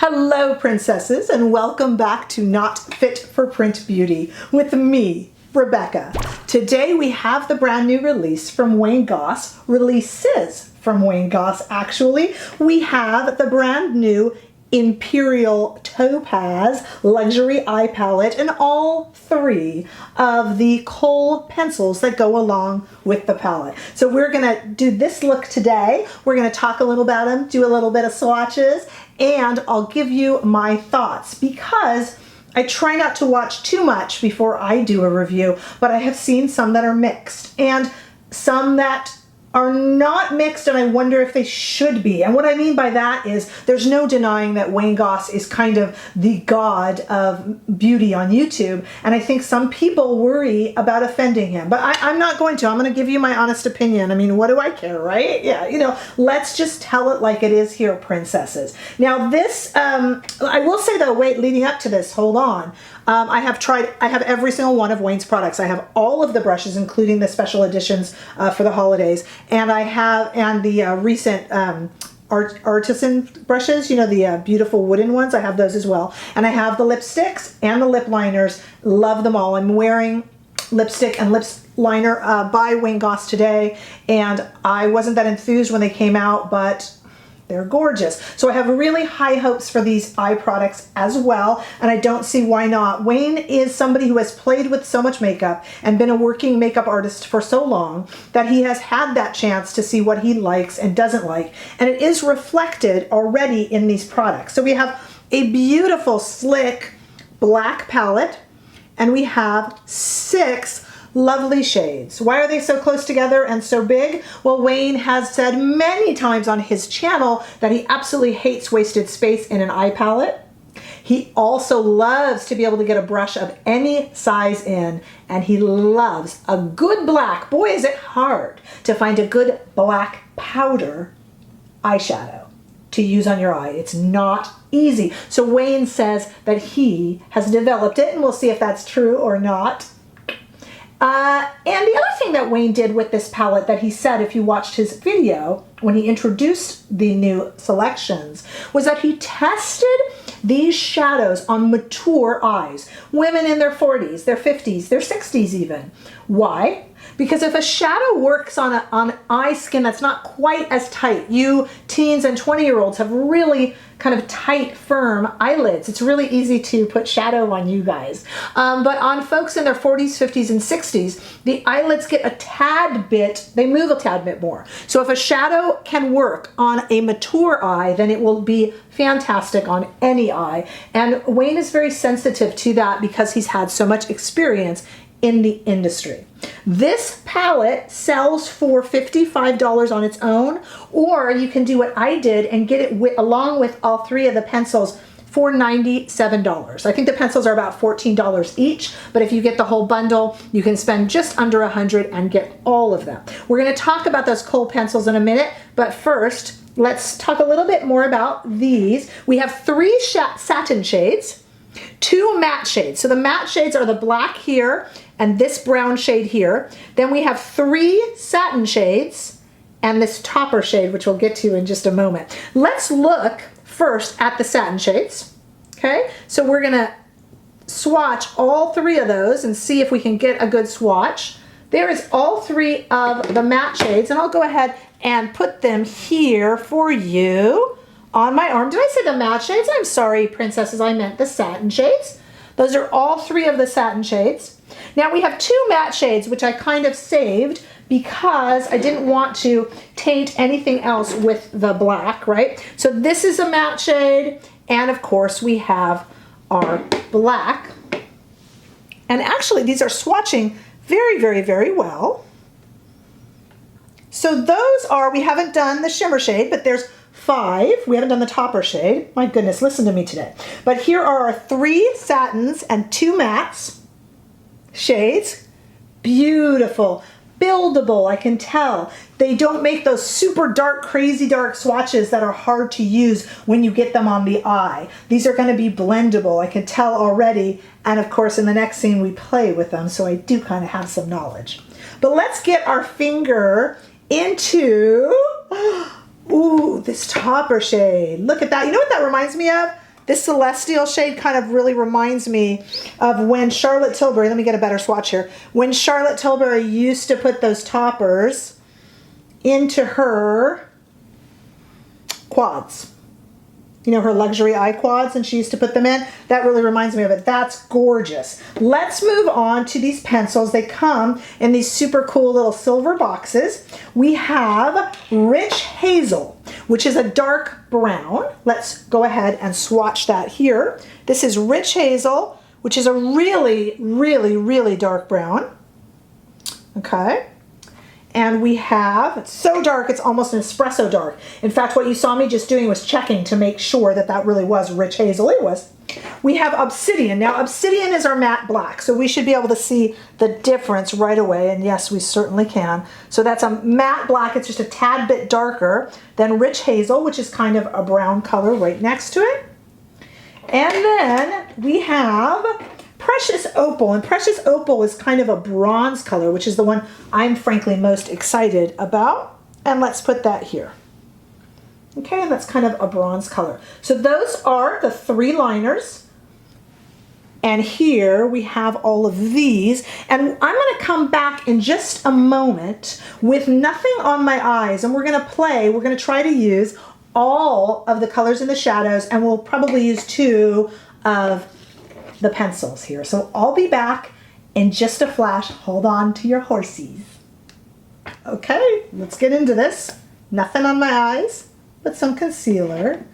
Hello, princesses, and welcome back to Not Fit for Print Beauty with me, Rebecca. Today we have the brand new release from Wayne Goss, releases from Wayne Goss actually. We have the brand new Imperial Topaz luxury eye palette and all three of the Kohl pencils that go along with the palette. So we're gonna do this look today. We're gonna talk a little about them, do a little bit of swatches, and I'll give you my thoughts because I try not to watch too much before I do a review, but I have seen some that are mixed and some that are not mixed, and I wonder if they should be. And what I mean by that is there's no denying that Wayne Goss is kind of the god of beauty on YouTube, and I think some people worry about offending him, but I'm not going to. I'm going to give you my honest opinion. I mean, what do I care, right? Yeah, you know, let's just tell it like it is here, princesses. Now this, I will say though, wait, leading up to this, hold on. I have every single one of Wayne's products. I have all of the brushes, including the special editions for the holidays. And I have, and the recent artisan brushes, you know, the beautiful wooden ones, I have those as well. And I have the lipsticks and the lip liners, love them all. I'm wearing lipstick and lip liner by Wayne Goss today, and I wasn't that enthused when they came out, but they're gorgeous. So I have really high hopes for these eye products as well, and I don't see why not. Wayne is somebody who has played with so much makeup and been a working makeup artist for so long that he has had that chance to see what he likes and doesn't like, and it is reflected already in these products. So we have a beautiful, slick black palette, and we have 6 lovely shades. Why are they so close together and so big? Well, Wayne has said many times on his channel that he absolutely hates wasted space in an eye palette. He also loves to be able to get a brush of any size in, and he loves a good black. Boy, is it hard to find a good black powder eyeshadow to use on your eye. It's not easy. So Wayne says that he has developed it, and we'll see if that's true or not. And the other thing that Wayne did with this palette that he said, if you watched his video when he introduced the new selections, was that he tested these shadows on mature eyes, women in their 40s, their 50s, their 60s even. Why? Because if a shadow works on eye skin that's not quite as tight, you teens and 20-year-olds have really kind of tight, firm eyelids. It's really easy to put shadow on you guys. But on folks in their 40s, 50s, and 60s, the eyelids get a tad bit, they move a tad bit more. So if a shadow can work on a mature eye, then it will be fantastic on any eye. And Wayne is very sensitive to that because he's had so much experience in the industry. This palette sells for $55 on its own, or you can do what I did and get it along with all 3 of the pencils for $97. I think the pencils are about $14 each, but if you get the whole bundle, you can spend just under $100 and get all of them. We're going to talk about those Kohl pencils in a minute, but first, let's talk a little bit more about these. We have 3 satin shades, 2 matte shades. So the matte shades are the black here and this brown shade here. Then we have 3 satin shades and this topper shade, which we'll get to in just a moment. Let's look first at the satin shades. Okay, so we're gonna swatch all 3 of those and see if we can get a good swatch. There is all 3 of the matte shades, and I'll go ahead and put them here for you on my arm. Did I say the matte shades? I'm sorry, princesses, I meant the satin shades. Those are all 3 of the satin shades. Now we have 2 matte shades, which I kind of saved because I didn't want to taint anything else with the black, right? So this is a matte shade, and of course we have our black. And actually these are swatching very, very, very well. So those are, we haven't done the shimmer shade, but there's 5. We haven't done the topper shade. My goodness, listen to me today. But here are our 3 satins and 2 mattes shades. Beautiful, buildable, I can tell. They don't make those super dark, crazy dark swatches that are hard to use when you get them on the eye. These are going to be blendable, I can tell already. And of course, in the next scene, we play with them, so I do kind of have some knowledge. But let's get our finger into, ooh, this topper shade. Look at that. You know what that reminds me of? This celestial shade kind of really reminds me of when Charlotte Tilbury, let me get a better swatch here, when Charlotte Tilbury used to put those toppers into her quads. You know, her luxury eye quads, and she used to put them in. That really reminds me of it. That's gorgeous. Let's move on to these pencils. They come in these super cool little silver boxes. We have Rich Hazel, which is a dark brown. Let's go ahead and swatch that here. This is Rich Hazel, which is a really, really, really dark brown. Okay. And we have, it's so dark, it's almost an espresso dark. In fact, what you saw me just doing was checking to make sure that that really was Rich Hazel. It was. We have Obsidian. Now, Obsidian is our matte black, so we should be able to see the difference right away, and yes, we certainly can. So that's a matte black. It's just a tad bit darker than Rich Hazel, which is kind of a brown color right next to it. And then we have Precious Opal, and Precious Opal is kind of a bronze color, which is the one I'm frankly most excited about. And let's put that here. Okay, and that's kind of a bronze color. So those are the 3 liners. And here we have all of these. And I'm going to come back in just a moment with nothing on my eyes. And we're going to try to use all of the colors in the shadows. And we'll probably use 2 of the pencils here. So I'll be back in just a flash. Hold on to your horsies. Okay, let's get into this. Nothing on my eyes, but some concealer.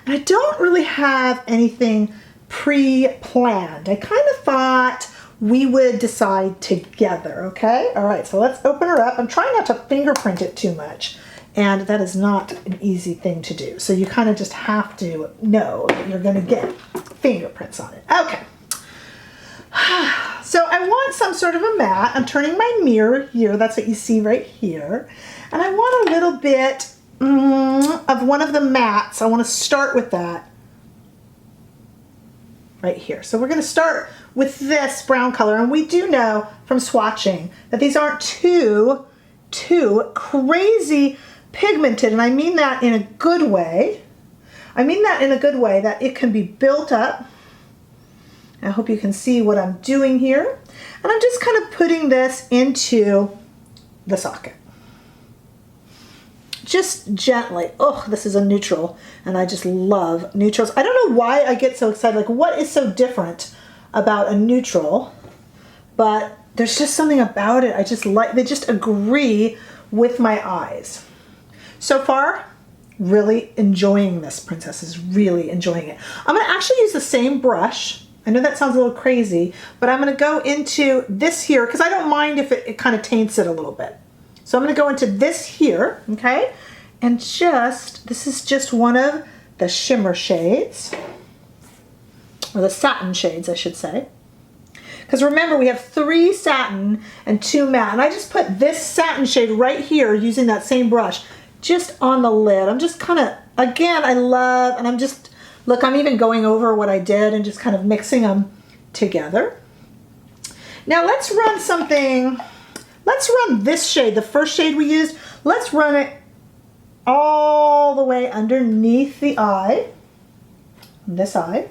And I don't really have anything pre-planned. I kind of thought we would decide together, okay? All right, so let's open her up. I'm trying not to fingerprint it too much, and that is not an easy thing to do. So you kind of just have to know that you're gonna get fingerprints on it. Okay. So I want some sort of a matte. I'm turning my mirror here. That's what you see right here. And I want a little bit of one of the mattes. I want to start with that right here. So we're going to start with this brown color. And we do know from swatching that these aren't too crazy pigmented. And I mean that in a good way. I mean that in a good way, that it can be built up. I hope you can see what I'm doing here. And I'm just kind of putting this into the socket. Just gently. Oh, this is a neutral, and I just love neutrals. I don't know why I get so excited. Like, what is so different about a neutral? But there's just something about it. I just like, they just agree with my eyes. So far, really enjoying this, princesses, really enjoying it. I'm gonna actually use the same brush. I know that sounds a little crazy, but I'm gonna go into this here because I don't mind if it kind of taints it a little bit. So I'm gonna go into this here, okay? And this is just one of the shimmer shades, or the satin shades, I should say. Because remember, we have 3 satin and 2 matte, and I just put this satin shade right here using that same brush, just on the lid. I'm just kind of, again, I love, and I'm just, look, I'm even going over what I did and just kind of mixing them together. Now let's run something, let's run this shade, the first shade we used, let's run it all the way underneath the eye, this eye.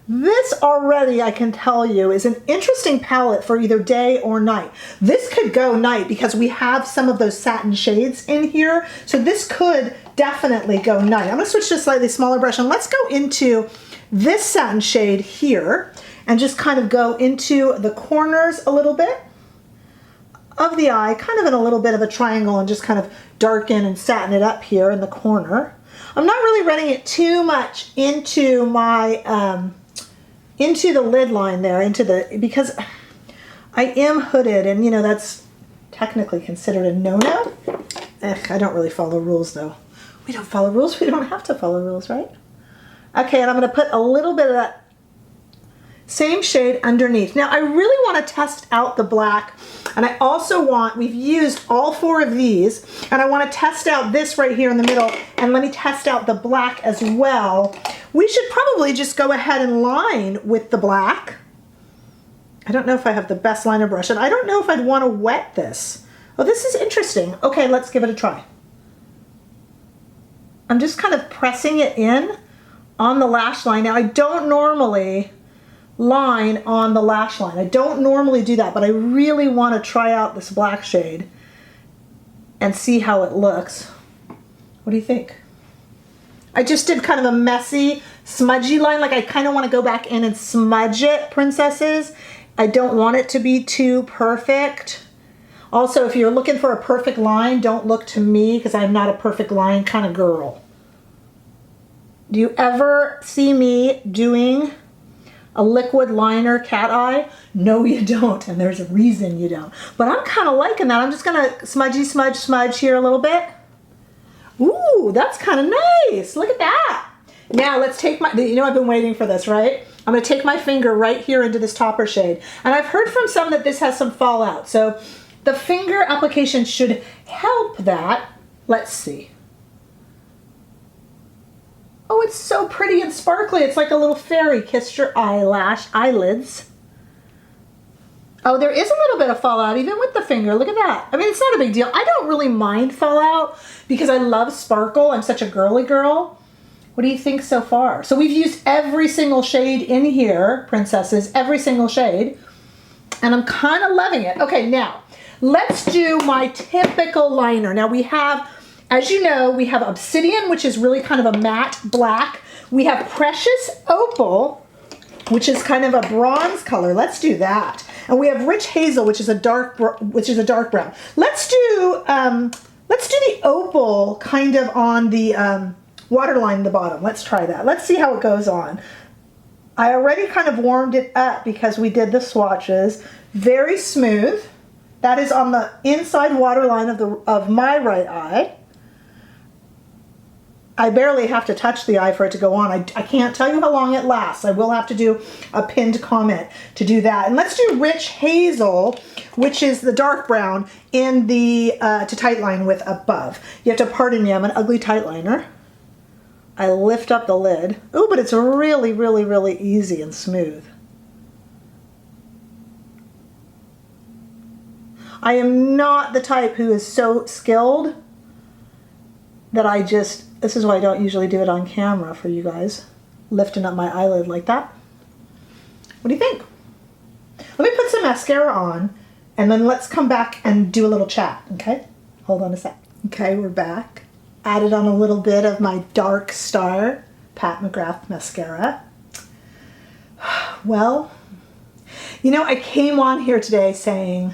This already, I can tell you, is an interesting palette for either day or night. This could go night because we have some of those satin shades in here. So this could definitely go night. I'm gonna switch to a slightly smaller brush, and let's go into this satin shade here and just kind of go into the corners a little bit of the eye, kind of in a little bit of a triangle, and just kind of darken and satin it up here in the corner. I'm not really running it too much into my, into the lid line there, because I am hooded, and you know, that's technically considered a no-no. I don't really follow rules though. We don't follow rules, we don't have to follow rules, right? Okay, and I'm gonna put a little bit of that same shade underneath. Now I really wanna test out the black, and I also want, we've used all 4 of these, and I wanna test out this right here in the middle, and let me test out the black as well. We should probably just go ahead and line with the black. I don't know if I have the best liner brush, and I don't know if I'd wanna wet this. Oh, this is interesting. Okay, let's give it a try. I'm just kind of pressing it in on the lash line. Now I don't normally line on the lash line. I don't normally do that, but I really want to try out this black shade and see how it looks. What do you think? I just did kind of a messy, smudgy line. Like I kind of want to go back in and smudge it, princesses. I don't want it to be too perfect. Also, if you're looking for a perfect line, don't look to me because I'm not a perfect line kind of girl. Do you ever see me doing a liquid liner cat eye? No, you don't, and there's a reason you don't. But I'm kind of liking that. I'm just gonna smudgy, smudge, smudge here a little bit. Ooh, that's kind of nice. Look at that. Now let's take my, you know I've been waiting for this, right? I'm gonna take my finger right here into this topper shade. And I've heard from some that this has some fallout. So the finger application should help that. Let's see. Oh, it's so pretty and sparkly. It's like a little fairy kissed your eyelids. Oh, there is a little bit of fallout even with the finger. Look at that. I mean, it's not a big deal. I don't really mind fallout because I love sparkle. I'm such a girly girl. What do you think so far? So we've used every single shade in here, princesses, every single shade. And I'm kind of loving it. Okay, now let's do my typical liner. Now we have, as you know, we have Obsidian, which is really kind of a matte black. We have Precious Opal, which is kind of a bronze color. Let's do that. And we have Rich Hazel, which is a dark brown. Let's do the Opal kind of on the waterline at the bottom. Let's try that. Let's see how it goes on. I already kind of warmed it up because we did the swatches. Very smooth. That is on the inside waterline of my right eye. I barely have to touch the eye for it to go on. I can't tell you how long it lasts. I will have to do a pinned comment to do that. And let's do Rich Hazel, which is the dark brown in the to tightline with above. You have to pardon me, I'm an ugly tightliner. I lift up the lid. Oh, but it's really, really, really easy and smooth. I am not the type who is so skilled that this is why I don't usually do it on camera for you guys, lifting up my eyelid like that. What do you think? Let me put some mascara on and then let's come back and do a little chat, okay? Hold on a sec. Okay, we're back. Added on a little bit of my Dark Star Pat McGrath mascara. Well, you know, I came on here today saying,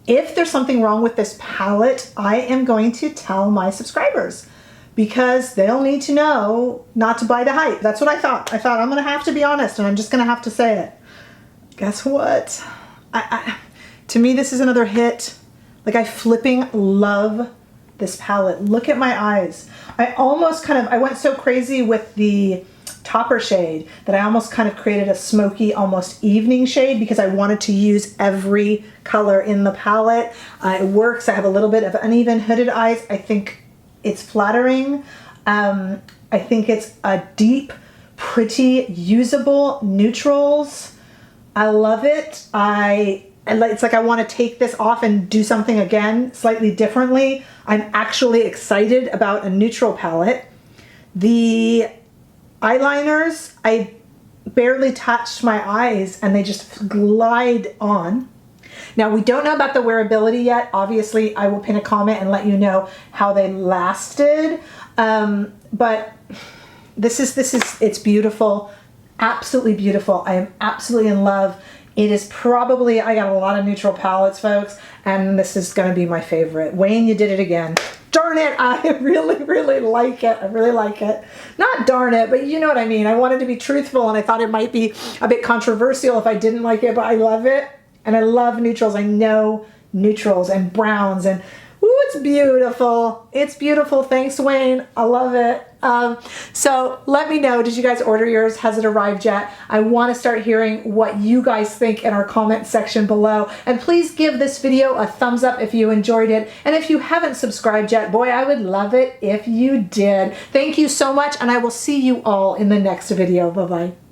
if there's something wrong with this palette, I am going to tell my subscribers because they'll need to know not to buy the hype. That's what I thought. I thought I'm gonna have to be honest and I'm just gonna have to say it. Guess what? To me, this is another hit. Like I flipping love this palette. Look at my eyes. I went so crazy with the topper shade that I almost kind of created a smoky, almost evening shade because I wanted to use every color in the palette. It works. I have a little bit of uneven hooded eyes. I think it's flattering. I think it's a deep, pretty, usable neutrals. I love it. It's like I want to take this off and do something again slightly differently. I'm actually excited about a neutral palette. The eyeliners, I barely touched my eyes and they just glide on. Now we don't know about the wearability yet. Obviously I will pin a comment and let you know how they lasted. But it's beautiful, absolutely beautiful. I am absolutely in love. It is probably, I got a lot of neutral palettes, folks, and this is gonna be my favorite. Wayne, you did it again. Darn it, I really, really like it. I really like it. Not darn it, but you know what I mean. I wanted to be truthful and I thought it might be a bit controversial if I didn't like it, but I love it. And I love neutrals. I know neutrals and browns and ooh, it's beautiful. It's beautiful. Thanks, Wayne. I love it. So let me know, did you guys order yours? Has it arrived yet? I want to start hearing what you guys think in our comment section below. And please give this video a thumbs up if you enjoyed it. And if you haven't subscribed yet, boy, I would love it if you did. Thank you so much, and I will see you all in the next video. Bye-bye.